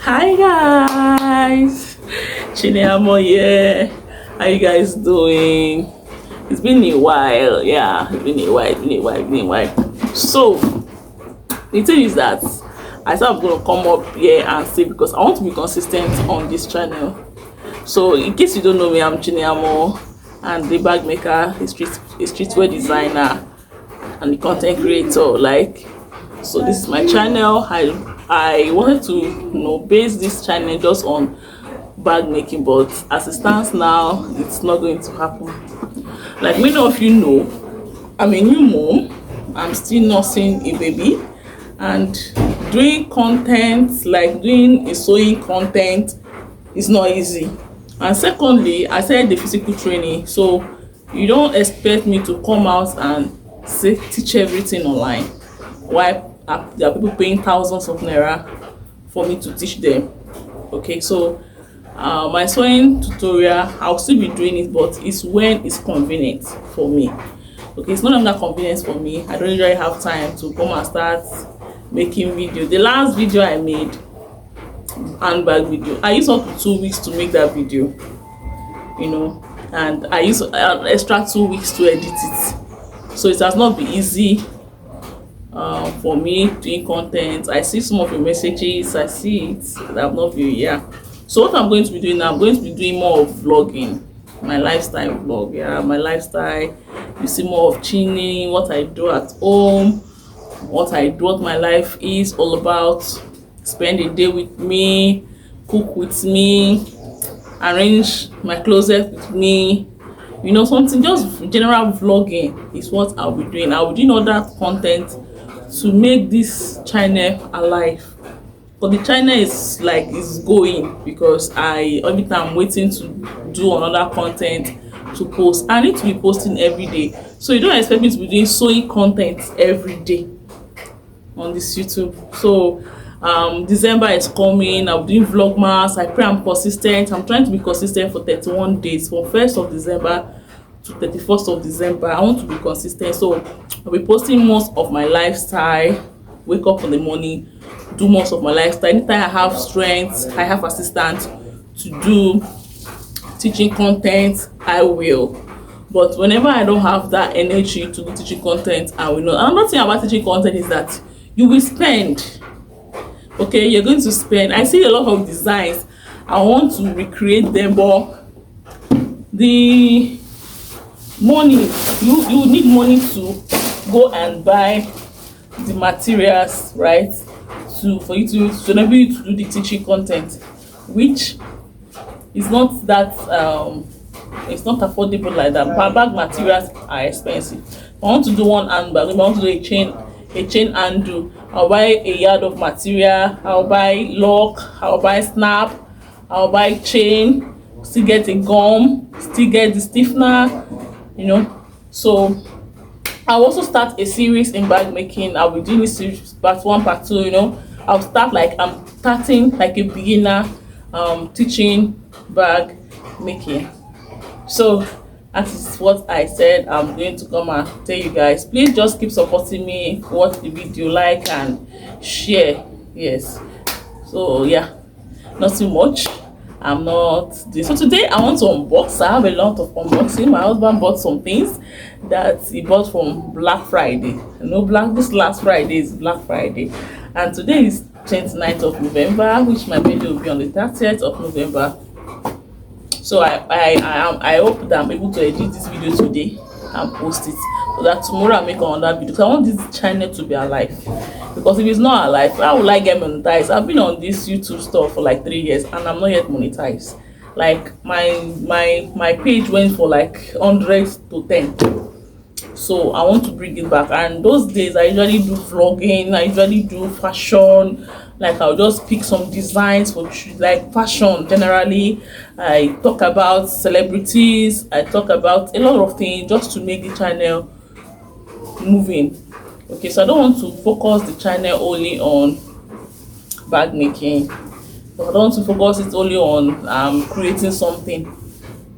Hi guys, Chineamo here. How you guys doing? It's been a while, yeah. So the thing is that I said I'm gonna come up here and say because I want to be consistent on this channel. So in case you don't know me, I'm Chineamo and the bag maker, a streetwear designer and the content creator. So this is my channel. I wanted to base this channel just on bag making, but as it stands now, it's not going to happen. Like many of you know, I'm a new mom. I'm still nursing a baby, and doing content, like doing a sewing content, is not easy. And secondly, I started the physical training, so you don't expect me to come out and teach everything online. Why there are people paying thousands of naira for me to teach them? Okay, so my sewing tutorial, I'll still be doing it, but it's when it's convenient for me. Okay, it's no longer convenient for me. I don't usually have time to come and start making video. The last video I made, handbag video, I used up to 2 weeks to make that video, and I used extra 2 weeks to edit it. So it has not been easy for me doing content. I see some of your messages, I see it, that I've not been here. So what I'm going to be doing now, I'm going to be doing more of vlogging, my lifestyle vlog. Yeah, my lifestyle. You see more of Chini, what I do at home, what my life is all about. Spend a day with me, cook with me, arrange my closet with me, something, just general vlogging is what I'll be doing. I'll be doing other content to make this channel alive. But the channel is going, because every time I'm waiting to do another content to post. I need to be posting every day, so you don't expect me to be doing sewing content every day on this YouTube. So December is coming. I'm doing vlogmas. I pray I'm consistent. I'm trying to be consistent for 31 days, from 1st of December to 31st of December. I want to be consistent, so I'll be posting most of my lifestyle. Wake up in the morning, do most of my lifestyle. Anytime I have strength, I have assistant to do teaching content, I will. But whenever I don't have that energy to do teaching content, I will not. Another thing about teaching content is that you will spend. Okay, you're going to spend. I see a lot of designs, I want to recreate them, but the money, you need money to go and buy the materials, right, for you to enable you to do the teaching content, which is not that it's not affordable like that. Bag materials are expensive. If I want to do one handbag, if I want to do a chain handle, I'll buy a yard of material, I'll buy lock, I'll buy snap, I'll buy chain, still get a gum, still get the stiffener, so I'll also start a series in bag making. I'll be doing this series part 1, part 2. I'll start I'm starting like a beginner teaching bag making. So that is what I said I'm going to come and tell you guys. Please just keep supporting me, watch the video, like and share. Yes, so yeah, nothing much. I'm not this. So today I want to unbox. I have a lot of unboxing. My husband bought some things that he bought from Black Friday. This last Friday is Black Friday, and today is 29th of November, which my birthday will be on the 30th of November. So I hope that I'm able to edit this video today and post it, so that tomorrow I make another video. So I want this channel to be alive, because if it's not alive, how will I get monetized? I've been on this YouTube stuff for 3 years and I'm not yet monetized. My page went for 100 to 10. So I want to bring it back. And those days I usually do vlogging, I usually do fashion. I'll just pick some designs for fashion generally. I talk about celebrities, I talk about a lot of things just to make the channel moving. Okay, so I don't want to focus the channel only on bag making. I don't want to focus it only on creating something,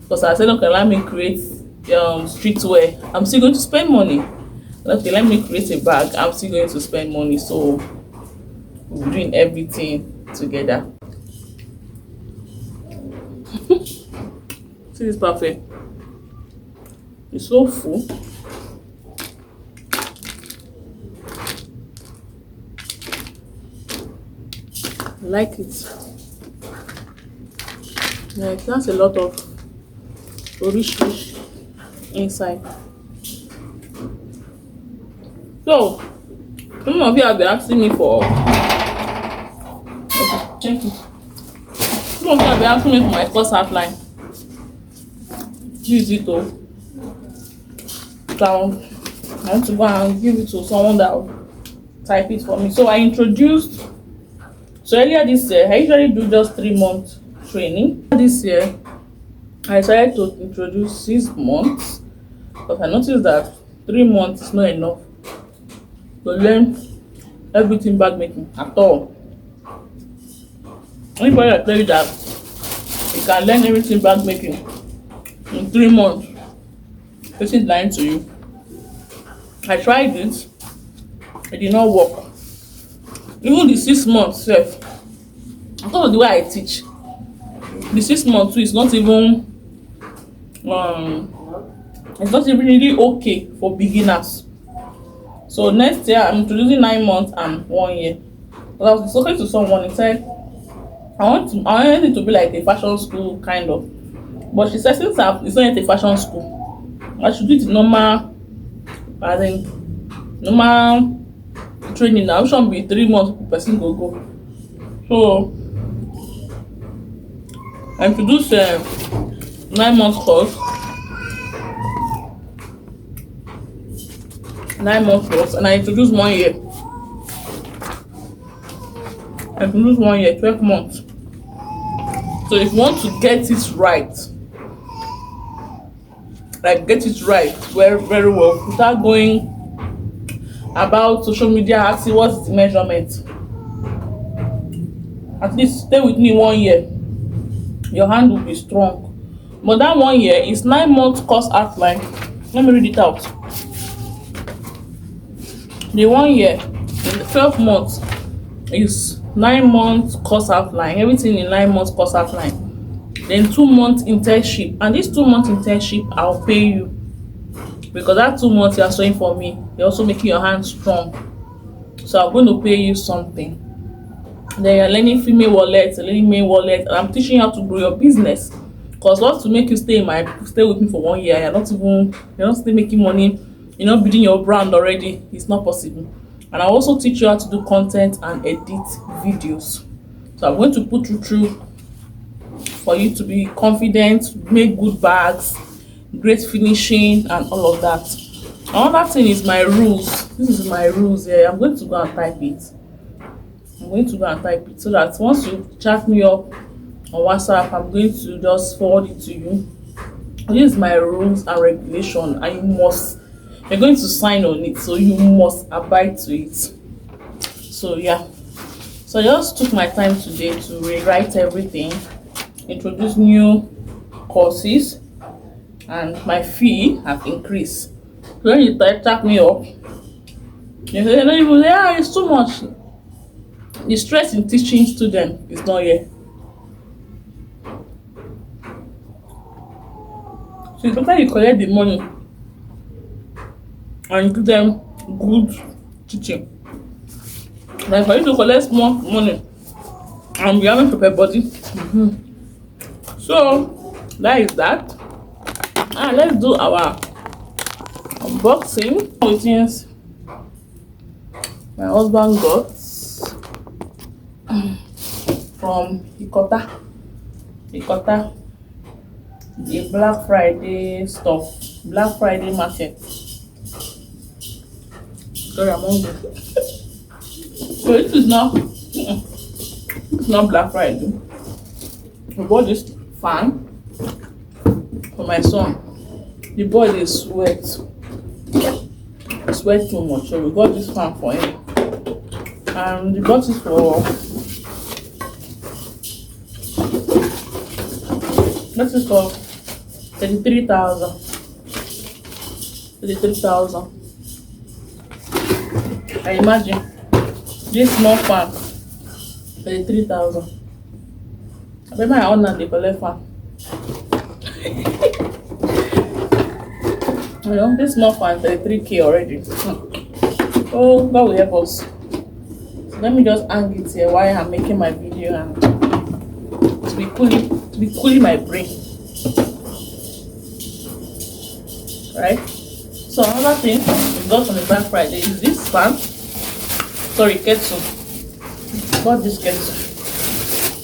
because I said, okay, let me create streetwear, I'm still going to spend money. Okay, let me create a bag, I'm still going to spend money. So we're doing everything together. See this parfait. It's so full. I like it. Yeah, it has a lot of rich inside. So, some of you have been asking me for. Okay, thank you. Some of you have been asking me for my course outline. Use it though. So I want to go and give it to someone that will type it for me. So I introduced. So earlier this year, I usually do just 3 month training. This year, I decided to introduce 6 months because I noticed that 3 months is not enough to learn everything bag making at all. Anybody that tell you that you can learn everything bag making in 3 months, this is lying to you. I tried it, it did not work. Even the 6 months self, because of the way I teach, the 6 months too is not even it's not even really okay for beginners. So next year I'm introducing 9 months and 1 year. But I was talking to someone and said I want it to be like a fashion school kind of. But she said since it's not yet a fashion school, I should do it normal, I think normal training now. It shouldn't be 3 months per person go. So I introduced 9 months course. 9 months course, and I introduced 1 year. I introduced 1 year, 12 months. So if you want to get it right, like get it right very, very well, without going about social media asking what's the measurement, at least stay with me 1 year. Your hand will be strong. But that 1 year is 9 months course outline. Let me read it out. The 1 year in the 12 months is 9 months course outline. Everything in 9 months course outline. Then 2 months internship, and this 2 months internship I'll pay you because that 2 months you are sewing for me, you're also making your hands strong. So I'm going to pay you something. Then you're learning female wallet, learning male wallet, and I'm teaching you how to grow your business. Because what's to make you stay with me for 1 year, you're not still making money, you're not building your brand already, it's not possible. And I also teach you how to do content and edit videos. So I'm going to put you through for you to be confident, make good bags, great finishing, and all of that. Another thing is my rules. This is my rules here. I'm going to go and type it. So that once you chat me up on WhatsApp, I'm going to just forward it to you. This is my rules and regulation, and you're going to sign on it, so you must abide to it. So yeah, so I just took my time today to rewrite everything, introduce new courses, and my fee have increased. So when you chat me up, you say, yeah, it's too much. The stress in teaching students is not here. So it's better you collect the money and give them good teaching. Like for you to collect small money and be having prepared body. So that is that. And let's do our unboxing. Things my husband got from Ikota, the Black Friday stuff, Black Friday market. Sorry, I'm hungry. So this is not Black Friday. I bought this fan for my son. The boy is sweat too much, so we got this fan for him. And the box is for this is for 33,000. I imagine this small fan 33,000. I bet my owner they collect fan. You know, this month I'm 33K already. Oh, God will help us. So let me just hang it here while I'm making my video and to be cooling my brain. Right? So another thing we got on the Black Friday is this pan. Sorry, kettle. Bought this kettle.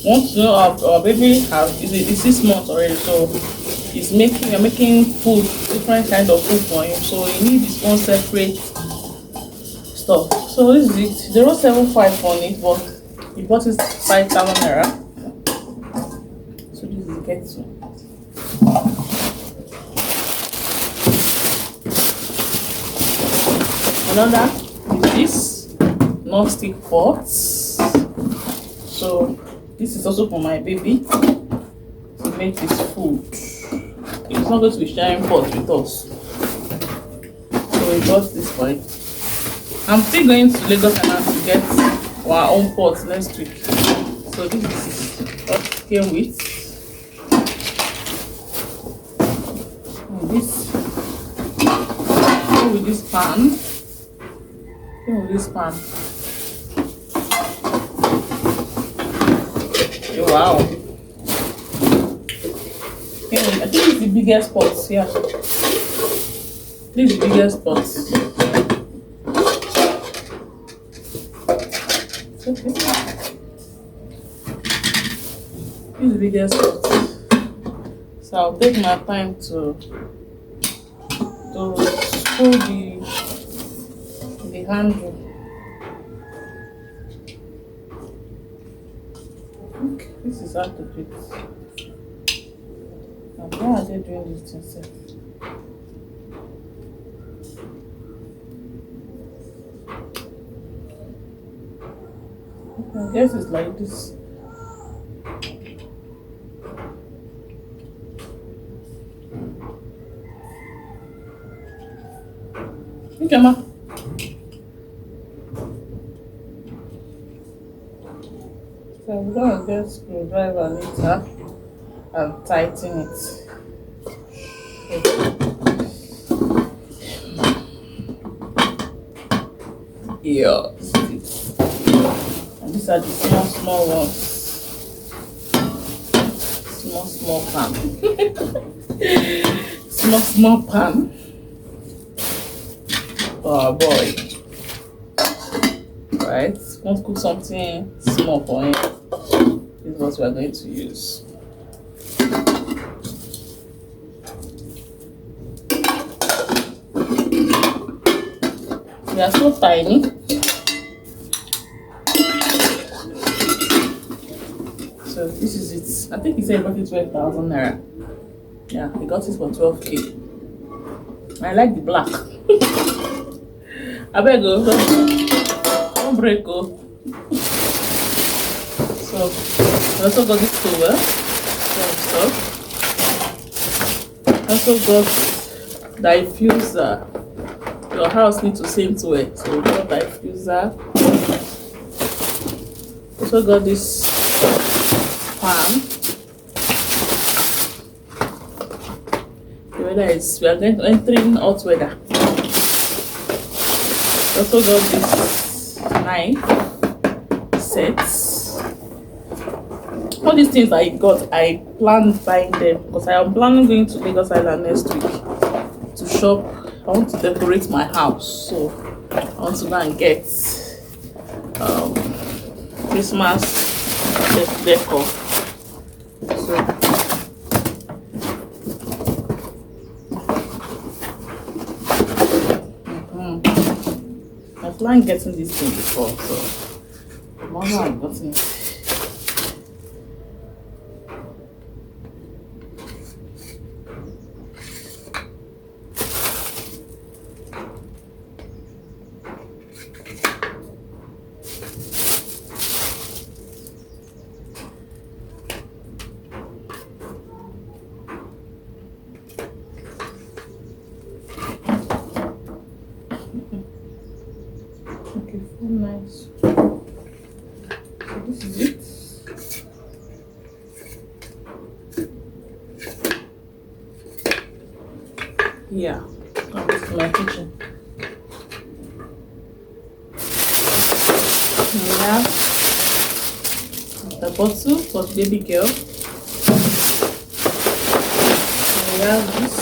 Want to know our baby is 6 months already, so we're making food, different kind of food for him. So he needs his own separate stuff. So this is it. 075 on it, but he bought it 5,000 naira. So this is the kettle. Another is this non-stick pot. So this is also for my baby to make his food. It's not going to be sharing pot with us, so we got this for it. I'm still going to Lagos Island to get our own pot next week. So this is what it came with. And this came with this pan. With this pan. Oh, wow. I think it's the biggest pot. Yeah. This is the biggest pot. Okay. This is the biggest pot. So I'll take my time to screw the handle. Okay, this is how to do it. Now, why are they doing this themselves? I guess it's like this. Okay, ma. So I'm gonna get a screwdriver later and tighten it. Yeah. And these are the small ones. Small pan. small pan. Oh boy. Right? Want to cook something small for him. This is what we are going to use. They are so tiny. So this is it. I think he said he got it 12,000 naira. Yeah, he got it for 12K. I like the black. I better go. Don't break go. So I also got this cover. I also got the diffuser. Your house needs to same to it. So we got the diffuser. Also got this pan. The weather is, we are entering hot weather. Also got this knife sets. All these things I got, I planned buying them because I am planning going to Lagos Island next week to shop. I want to decorate my house, so I want to go and get Christmas decor. So I planned getting this thing before, so now I've gotten it. Okay, nice. So this is Yeah, come to my kitchen. And we have the bottle for the baby girl. And we have this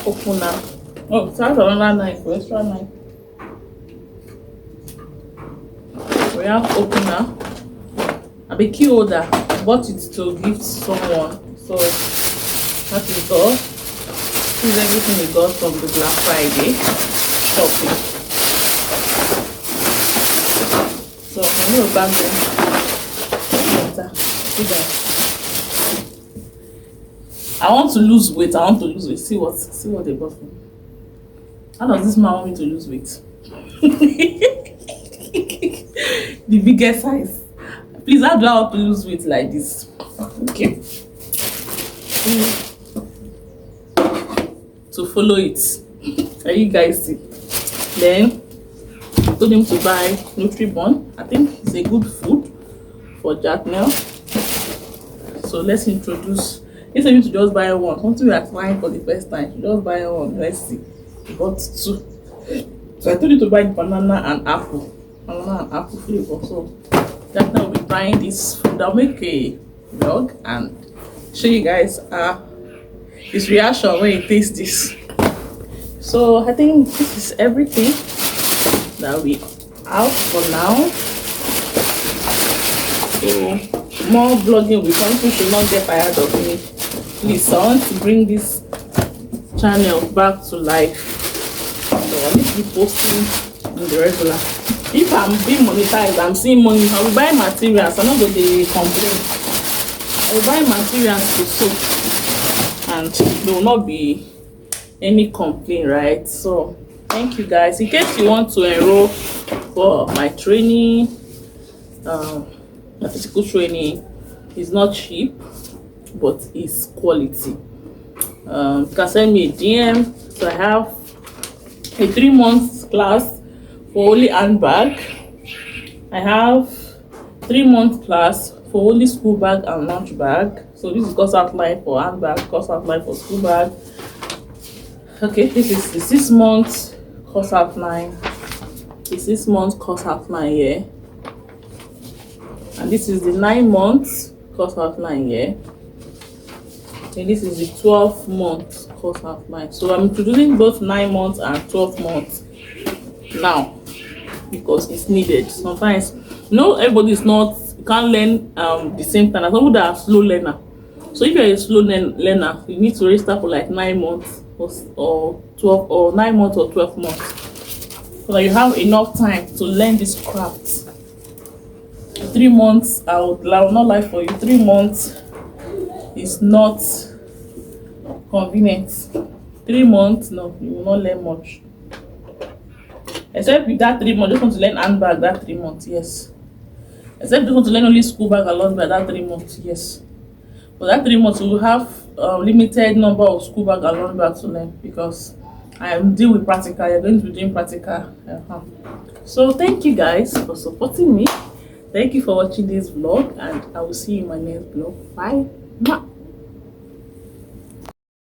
opener. Oh, it has another knife, extra knife. We have opener and the key holder. I bought it to give someone. So that is all. This is everything we got from the Black Friday shopping. So I'm going to back them. I want to lose weight. See what they bought for me. How does this man want me to lose weight? The biggest size. Please, how do I want to lose weight like this? Okay. To follow it. Can you guys see? Then I told him to buy Nutribon. I think it's a good food for Jatnell. So let's introduce. Instead of to just buy one, something we are trying for the first time. Just buy one. Let's see. He bought 2. So I told you to buy banana and apple. Banana and apple flavor. So Jatnell will be trying this food. I'll make a vlog and show you guys his reaction when he tastes this. So I think this is everything that we out for now. So more vlogging will come. You should not get tired of me. Please, I want to bring this channel back to life. So I need to be posting in the regular. If I'm being monetized, I'm seeing money. I will buy materials. I'm not going to complain. I will buy materials to soak, and there will not be any complaint, right? So thank you guys. In case you want to enroll for my training, my physical training is not cheap, but it's quality. You can send me a DM. So I have a 3-month class for only handbag. I have 3-month class for only school bag and lunch bag. So this is course outline for handbag, course outline for school bag. Okay, this is the 6-month course outline. The 6-month course outline here. And this is the 9-month course outline here. And this is the 12-month course outline. So I'm introducing both 9 months and 12 months now because it's needed. Sometimes, everybody is not, you can't learn the same time. Some people that are slow learner. So if you're a slow learner, you need to register for like 9 months or 12 or 9 months or 12 months, so that you have enough time to learn this craft. 3 months, I will not lie for you. 3 months is not convenient. 3 months, no, you will not learn much. Except with that 3 months, just want to learn handbag that 3 months, yes. Except just want to learn only school bag and lunch bag that 3 months, yes. But that 3 months, we will have limited number of school bag and lunch bag to learn because I am dealing with practical. You're going to be doing practical. So thank you guys for supporting me. Thank you for watching this vlog, and I will see you in my next vlog. Bye.